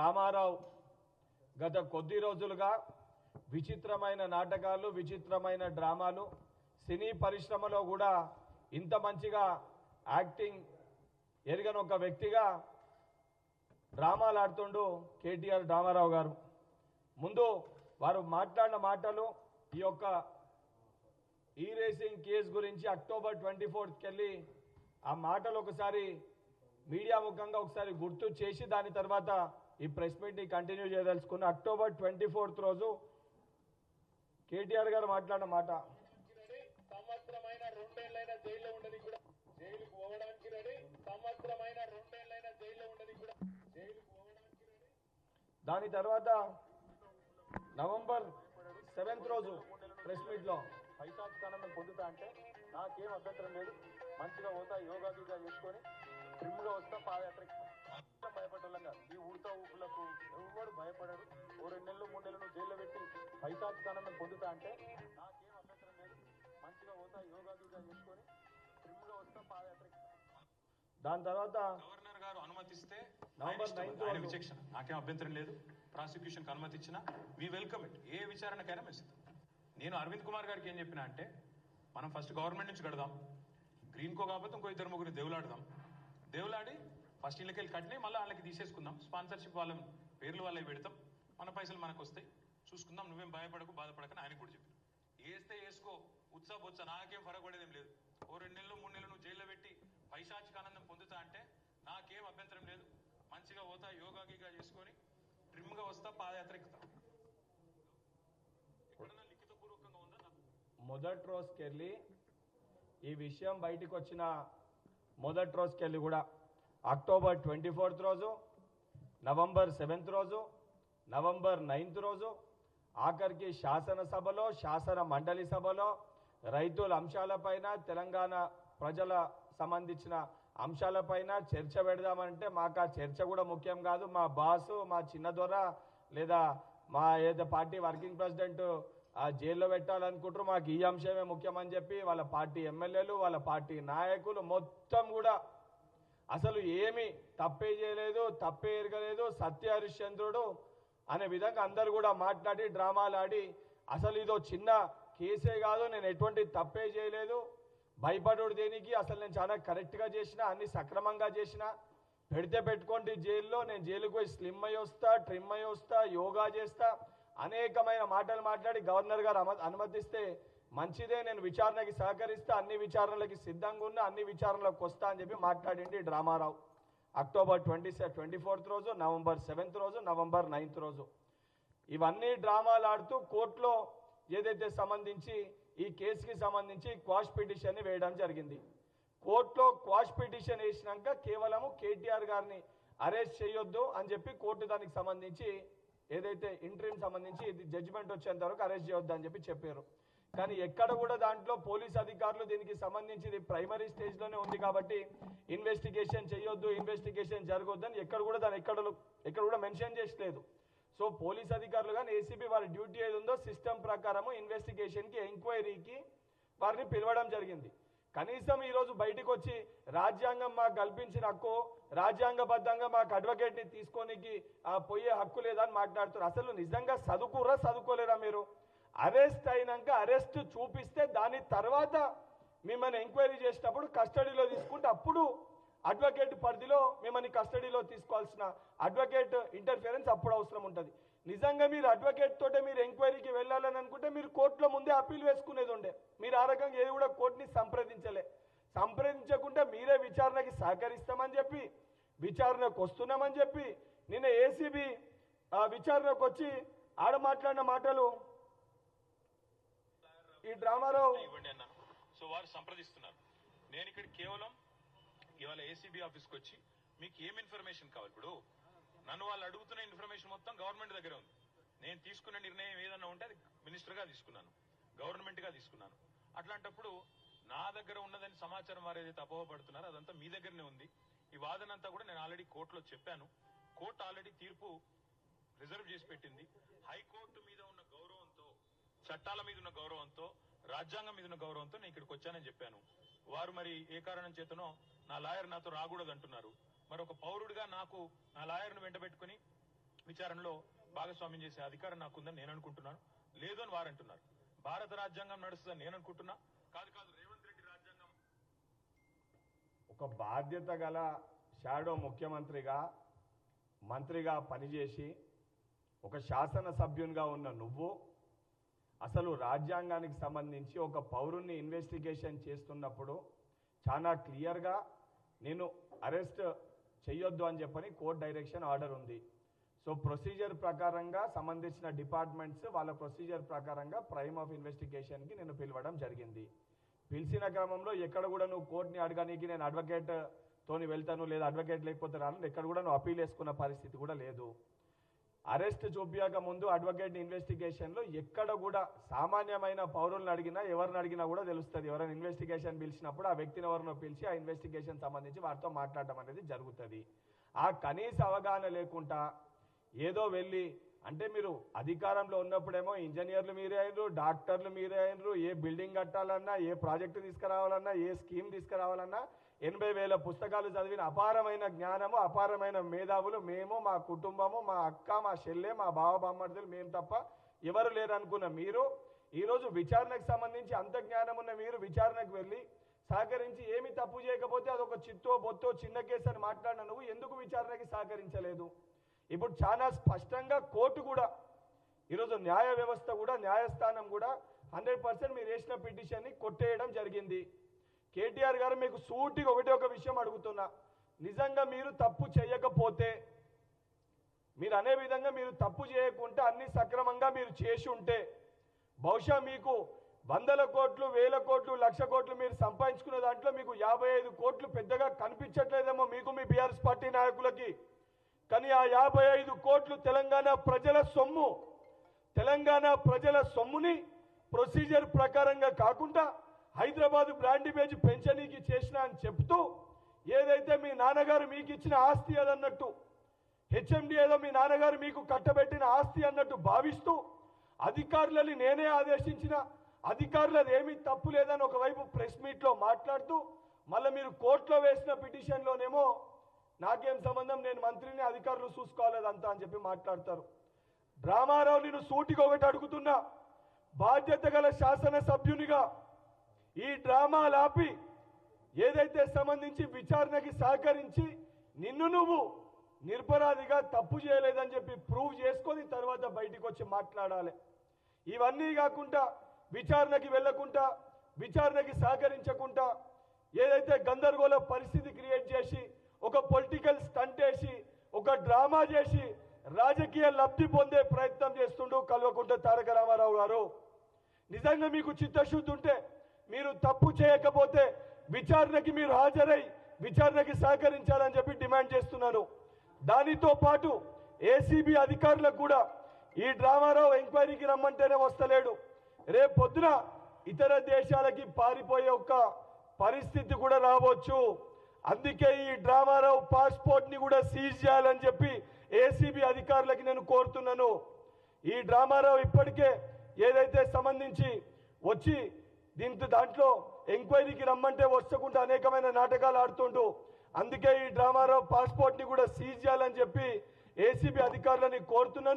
రామారావు గత కొద్ది రోజులుగా విచిత్రమైన నాటకాలు, విచిత్రమైన డ్రామాలు, సినీ పరిశ్రమలో కూడా ఇంత మంచిగా యాక్టింగ్ ఎరగని ఒక వ్యక్తిగా డ్రామాలు ఆడుతుండు కేటీఆర్ రామారావు గారు. ముందు వారు మాట్లాడిన మాటలు ఈ యొక్క ఈ రేసింగ్ కేసు గురించి అక్టోబర్ 24కి వెళ్ళి ఆ మాటలు ఒకసారి మీడియా ముఖంగా ఒకసారి గుర్తు చేసి దాని తర్వాత ఈ ప్రెస్ మీట్ని కంటిన్యూ చేయదలుచుకున్న. అక్టోబర్ 24th రోజు కేటీఆర్ గారు మాట్లాడిన మాట, సంవత్సరమైన 2 ఏళ్లైనా జైల్లో ఉండని కూడా జైలుకు పోవడానికి రెడీ, సంవత్సరమైన 2 ఏళ్లైనా జైల్లో ఉండని కూడా జైలుకు పోవడానికి రెడీ. దాని తర్వాత నవంబర్ 7th రోజు ప్రెస్ మీట్లో పైశాచికానందం పొందుతా అంటే నాకేం అభ్యంతరం లేదు, మంచిగా పోతా యోగా గీగా చేసుకొని ట్రిమ్గా వస్తా పాదయాత్రకి భయపడ్డా. ఈ ఉడతా ఊపులకు ఎవరు భయపడరు. ఓ 2 నెలలు 3 నెలలు జైల్లో పెట్టి పైశాచికానందం పొందుతా అంటే నాకేం అభ్యంతరం లేదు, మంచిగా పోతా యోగా గీగా చేసుకొని ట్రిమ్గా వస్తా పాదయాత్రకి. దాని తర్వాత గవర్నర్ గారు అనుమతిస్తే నవంబర్ 9th విచక్షణ నాకేం అభ్యంతరం లేదు. ప్రాసిక్యూషన్ కి అనుమతి ఇచ్చినా వి వెల్కమ్ ఇట్. ఏ విచారణకైనా మేము సిద్ధం. నేను అరవింద్ కుమార్ గారికి ఏం చెప్పినా అంటే మనం ఫస్ట్ గవర్నమెంట్ నుంచి కడదాం, గ్రీన్ కో కాకపోతే ఇంకో 2-3 దేవులాడదాం, దేవులాడి ఫస్ట్ ఇళ్ళకెళ్ళి కట్టినాయి మళ్ళీ వాళ్ళకి తీసేసుకుందాం, స్పాన్సర్షిప్ వాళ్ళ పేర్లు వాళ్ళకి పెడతాం, మన పైసలు మనకు వస్తాయి, చూసుకుందాం, నువ్వేం భయపడకు బాధపడకని ఆయన కూడా చెప్పి వేస్తే వేసుకో ఉత్సాహ బొత్స నాకేం ఫరకపడేదేం లేదు. ఓ 2 నెలలు 3 నెలలు నువ్వు జైల్లో పెట్టి పైశాచికానందం పొందుతా అంటే నాకేం అభ్యంతరం లేదు, మంచిగా పోతా యోగా గీగా చేసుకొని ట్రిమ్గా వస్తా పాదయాత్ర ఎక్కుతా. ఎక్కడన్నా లిఖితపూర్వకంగా ఉందా? మొదటి రోజుకెళ్ళి ఈ విషయం బయటికి వచ్చిన మొదటి రోజుకెళ్ళి కూడా అక్టోబర్ 24th రోజు, నవంబర్ 7th రోజు, నవంబర్ 9th రోజు, ఆఖరికి శాసనసభలో, శాసన మండలి సభలో రైతుల అంశాలపైన, తెలంగాణ ప్రజల సంబంధించిన అంశాలపైన చర్చ పెడదామంటే మాకు ఆ చర్చ కూడా ముఖ్యం కాదు. మా బాసు, మా చిన్న దొర లేదా మా ఏదో పార్టీ వర్కింగ్ ప్రెసిడెంట్ ఆ జైల్లో పెట్టాలనుకుంటారు, మాకు ఈ అంశమే ముఖ్యమని చెప్పి వాళ్ళ పార్టీ ఎమ్మెల్యేలు, వాళ్ళ పార్టీ నాయకులు మొత్తం కూడా అసలు ఏమీ తప్పే చేయలేదు, తప్పే ఎరగలేదు, సత్య హరిశ్చంద్రుడు అనే విధంగా అందరు కూడా మాట్లాడి డ్రామాలు ఆడి అసలు ఇదో చిన్న కేసే కాదు, నేను ఎటువంటి తప్పే చేయలేదు, భయపడుడు దేనికి, అసలు నేను చాలా కరెక్ట్గా చేసిన, అన్ని సక్రమంగా చేసిన, పెడితే పెట్టుకోండి జైల్లో, నేను జైలుకు పోయి స్లిమ్ అయ్యి వస్తా, ట్రిమ్ అయ్యి వస్తా, యోగా చేస్తా, అనేకమైన మాటలు మాట్లాడి గవర్నర్ గారు అనుమతిస్తే మంచిదే, నేను విచారణకి సహకరిస్తా, అన్ని విచారణలకి సిద్ధంగా ఉన్నా, అన్ని విచారణలకు వస్తా అని చెప్పి మాట్లాడింది డ్రామారావు. అక్టోబర్ 24th రోజు, నవంబర్ 7th రోజు, నవంబర్ 9th రోజు ఇవన్నీ డ్రామాలు ఆడుతూ కోర్టులో ఏదైతే సంబంధించి ఈ కేసుకి సంబంధించి క్వాష్ పిటిషన్ని వేయడం జరిగింది. కోర్టులో క్వాష్ పిటిషన్ వేసినాక కేవలము కేటీఆర్ గారిని అరెస్ట్ చేయొద్దు అని చెప్పి కోర్టు దానికి సంబంధించి ఏదైతే ఇంట్రీమ్ సంబంధించి ఇది జడ్జిమెంట్ వచ్చేంత వరకు అరెస్ట్ చేయొద్దు అని చెప్పి చెప్పారు. కానీ ఎక్కడ కూడా దాంట్లో పోలీస్ అధికారులు దీనికి సంబంధించి ఇది ప్రైమరీ స్టేజ్లోనే ఉంది కాబట్టి ఇన్వెస్టిగేషన్ చేయొద్దు, ఇన్వెస్టిగేషన్ జరగొద్దు అని ఎక్కడ కూడా దాన్ని ఎక్కడ కూడా మెన్షన్ చేసలేదు. సో పోలీస్ అధికారులు కానీ ఏసీబీ వారి డ్యూటీ ఏది ఉందో సిస్టమ్ ప్రకారము ఇన్వెస్టిగేషన్కి, ఎంక్వైరీకి వారిని పిలవడం జరిగింది. కనీసం ఈరోజు బయటకు వచ్చి రాజ్యాంగం మాకు కల్పించిన హక్కు, రాజ్యాంగబద్ధంగా మాకు అడ్వకేట్ని తీసుకోనికి పోయే హక్కు లేదని మాట్లాడుతారు. అసలు నిజంగా చదువుకోలేరా మీరు? అరెస్ట్ అయినాక అరెస్ట్ చూపిస్తే దాని తర్వాత మిమ్మల్ని ఎంక్వైరీ చేసినప్పుడు కస్టడీలో తీసుకుంటే అప్పుడు అడ్వకేట్ పరిధిలో మిమ్మల్ని కస్టడీలో తీసుకోవాల్సిన అడ్వకేట్ ఇంటర్ఫిరెన్స్ అప్పుడు అవసరం ఉంటుంది. నిజంగా మీరు అడ్వకేట్ తోటే మీరు ఎంక్వైరీకి వెళ్ళాలని అనుకుంటే మీరు కోర్టులో ముందే అప్పీల్ వేసుకునేది ఉండే. మీరు ఆ రకంగా ఏది కూడా కోర్టుని సంప్రదించకుండా మీరే విచారణకి సహకరిస్తామని చెప్పి, విచారణకు వస్తున్నామని చెప్పి నిన్న ఏసీబీ విచారణకు వచ్చి ఆడ మాట్లాడిన మాటలు ఈ డ్రామారావు ఇవ్వండి అన్నాను. సో వారు సంప్రదిస్తున్నారు. నేను ఇక్కడ కేవలం ఇవాళ ఏసీబీ ఆఫీస్కి వచ్చి మీకు ఏం ఇన్ఫర్మేషన్ కావాలి, ఇప్పుడు నన్ను వాళ్ళు అడుగుతున్న ఇన్ఫర్మేషన్ మొత్తం గవర్నమెంట్ దగ్గర ఉంది. నేను తీసుకున్న నిర్ణయం ఏదన్నా ఉంటే అది మినిస్టర్గా తీసుకున్నాను, గవర్నమెంట్గా తీసుకున్నాను. అట్లాంటప్పుడు నా దగ్గర ఉన్నదని సమాచారం వారు ఏదైతే అపోహపడుతున్నారో అదంతా మీ దగ్గరనే ఉంది. ఈ వాదన అంతా కూడా నేను ఆల్రెడీ కోర్టులో చెప్పాను. కోర్టు ఆల్రెడీ తీర్పు రిజర్వ్ చేసి పెట్టింది. హైకోర్టు మీద ఉన్న గౌరవంతో, చట్టాల మీద ఉన్న గౌరవంతో, రాజ్యాంగం మీద ఉన్న గౌరవంతో నేను ఇక్కడికి వచ్చానని చెప్పాను. వారు మరి ఏ కారణం చేతనో నా లాయర్ నాతో రాకూడదు అంటున్నారు. మరి ఒక పౌరుడిగా నాకు నా లాయర్ను వెంట పెట్టుకుని విచారణలో భాగస్వామ్యం చేసే అధికారం నాకుందని నేను అనుకుంటున్నాను. లేదు అని వారు అంటున్నారు. భారత రాజ్యాంగం నడుస్తుందని నేను అనుకుంటున్నా. కాదు కాదు, రేవంత్ రెడ్డి రాజ్యాంగం. ఒక బాధ్యత గల షాడో ముఖ్యమంత్రిగా మంత్రిగా పనిచేసి ఒక శాసనసభ్యునిగా ఉన్న నువ్వు అసలు రాజ్యాంగానికి సంబంధించి ఒక పౌరుణ్ణి ఇన్వెస్టిగేషన్ చేస్తున్నప్పుడు చాలా క్లియర్గా నేను అరెస్ట్ చేయొద్దు అని చెప్పని కోర్ట్ డైరెక్షన్ ఆర్డర్ ఉంది. సో ప్రొసీజర్ ప్రకారంగా సంబంధించిన డిపార్ట్మెంట్స్ వాళ్ళ ప్రొసీజర్ ప్రకారంగా ప్రైమ్ ఆఫ్ ఇన్వెస్టిగేషన్కి నేను పిలవడం జరిగింది. పిలిచిన క్రమంలో ఎక్కడ కూడా నువ్వు కోర్టుని అడగడానికి నేను అడ్వకేట్ తోని వెళ్తాను లేదా అడ్వకేట్ లేకపోతే రాను, ఎక్కడ కూడా నువ్వు అప్పీల్ వేసుకున్న పరిస్థితి కూడా లేదు. అరెస్ట్ చూపించక ముందు అడ్వకేట్ ఇన్వెస్టిగేషన్లో ఎక్కడ కూడా సామాన్యమైన పౌరులను అడిగినా ఎవరిని అడిగినా కూడా తెలుస్తుంది. ఎవరైనా ఇన్వెస్టిగేషన్ పిలిచినప్పుడు ఆ వ్యక్తిని ఎవరినో పిలిచి ఆ ఇన్వెస్టిగేషన్ సంబంధించి వారితో మాట్లాడడం అనేది జరుగుతుంది. ఆ కనీస అవగాహన లేకుండా ఏదో వెళ్ళి అంటే మీరు అధికారంలో ఉన్నప్పుడేమో ఇంజనీర్లు మీరే అయినరు, డాక్టర్లు మీరే అయినరు, ఏ బిల్డింగ్ కట్టాలన్నా ఏ ప్రాజెక్టు తీసుకురావాలన్నా ఏ స్కీమ్ తీసుకురావాలన్నా 80,000 పుస్తకాలు చదివిన అపారమైన జ్ఞానము అపారమైన మేధావులు మేము, మా కుటుంబము, మా అక్క, మా చెల్లె, మా బావ బామ్మర్దులు మేము తప్ప ఎవరు లేరనుకున్న మీరు ఈరోజు విచారణకు సంబంధించి అంత జ్ఞానం ఉన్న మీరు విచారణకు వెళ్ళి సహకరించి ఏమి తప్పు చేయకపోతే అదొక చిత్తో బొత్తో చిన్న కేసు అని మాట్లాడిన నువ్వు ఎందుకు విచారణకి సహకరించలేదు? ఇప్పుడు చాలా స్పష్టంగా కోర్టు కూడా ఈరోజు న్యాయ వ్యవస్థ కూడా న్యాయస్థానం కూడా 100% మీరు వేసిన పిటిషన్ని కొట్టేయడం జరిగింది. కేటీఆర్ గారు మీకు సూటిగా ఒక విషయం అడుగుతున్నా, నిజంగా మీరు తప్పు చేయకపోతే మీరు అనే విధంగా మీరు తప్పు చేయకుంటే అన్ని సక్రమంగా మీరు చేసి ఉంటే బహుశా మీకు 100 కోట్లు 1000 కోట్లు 1,00,000 కోట్లు మీరు సంపాదించుకున్న దాంట్లో మీకు 55 కోట్లు పెద్దగా కనిపించట్లేదేమో మీకు మీ బీఆర్ఎస్ పార్టీ నాయకులకి. కానీ ఆ 55 కోట్లు తెలంగాణ ప్రజల సొమ్ము, తెలంగాణ ప్రజల సొమ్ముని ప్రొసీజర్ ప్రకారంగా కాకుండా హైదరాబాద్ బ్రాండ్ ఇమేజ్ పెంచనీకి చేసిన అని చెప్తూ ఏదైతే మీ నాన్నగారు మీకు ఇచ్చిన ఆస్తి అదన్నట్టు హెచ్ఎండి ఏదో మీ నాన్నగారు మీకు కట్టబెట్టిన ఆస్తి అన్నట్టు భావిస్తూ అధికారులని నేనే ఆదేశించిన అధికారులది ఏమీ తప్పు లేదని ఒకవైపు ప్రెస్ మీట్లో మాట్లాడుతూ మళ్ళీ మీరు కోర్టులో వేసిన పిటిషన్లోనేమో నాకేం సంబంధం, నేను మంత్రిని, అధికారులు చూసుకోలేదంతా అని చెప్పి మాట్లాడతారు. రామారావు నేను సూటిగా ఒకటి అడుగుతున్నా, బాధ్యత గల శాసనసభ్యునిగా ఈ డ్రామాలు ఆపి ఏదైతే సంబంధించి విచారణకి సహకరించి నిన్ను నువ్వు నిరపరాధిగా తప్పు చేయలేదని చెప్పి ప్రూవ్ చేసుకొని తర్వాత బయటికి వచ్చి మాట్లాడాలి. ఇవన్నీ కాకుండా విచారణకి వెళ్లకుండా విచారణకి సహకరించకుండా ఏదైతే గందరగోళ పరిస్థితి క్రియేట్ చేసి ఒక పొలిటికల్ స్టంట్ వేసి ఒక డ్రామా చేసి రాజకీయ లబ్ధి పొందే ప్రయత్నం చేస్తుండు కల్వకుంట్ల తారక రామారావు గారు. నిజంగా మీకు చిత్తశుద్ధి ఉంటే మీరు తప్పు చేయకపోతే విచారణకి మీరు హాజరై విచారణకి సహకరించాలని చెప్పి డిమాండ్ చేస్తున్నాను. దానితో పాటు ఏసీబీ అధికారులకు కూడా ఈ డ్రామారావు ఎంక్వైరీకి రమ్మంటేనే వస్తలేడు, రేపు పొద్దున ఇతర దేశాలకి పారిపోయే ఒక పరిస్థితి కూడా రావచ్చు. అందుకే ఈ డ్రామారావు పాస్పోర్ట్ ని కూడా సీజ్ చేయాలని చెప్పి ఏసీబీ అధికారులకి నేను కోరుతున్నాను. ఈ డ్రామారావు ఇప్పటికే ఏదైతే సంబంధించి వచ్చి దాంట్లో ఎంక్వైరీకి రమ్మంటే వచ్చకుండా అనేకమైన నాటకాలు ఆడుతుండు. అందుకే ఈ డ్రామారావు పాస్పోర్ట్ ని కూడా సీజ్ చేయాలని చెప్పి ఏసీబీ అధికారులని కోరుతున్నాను.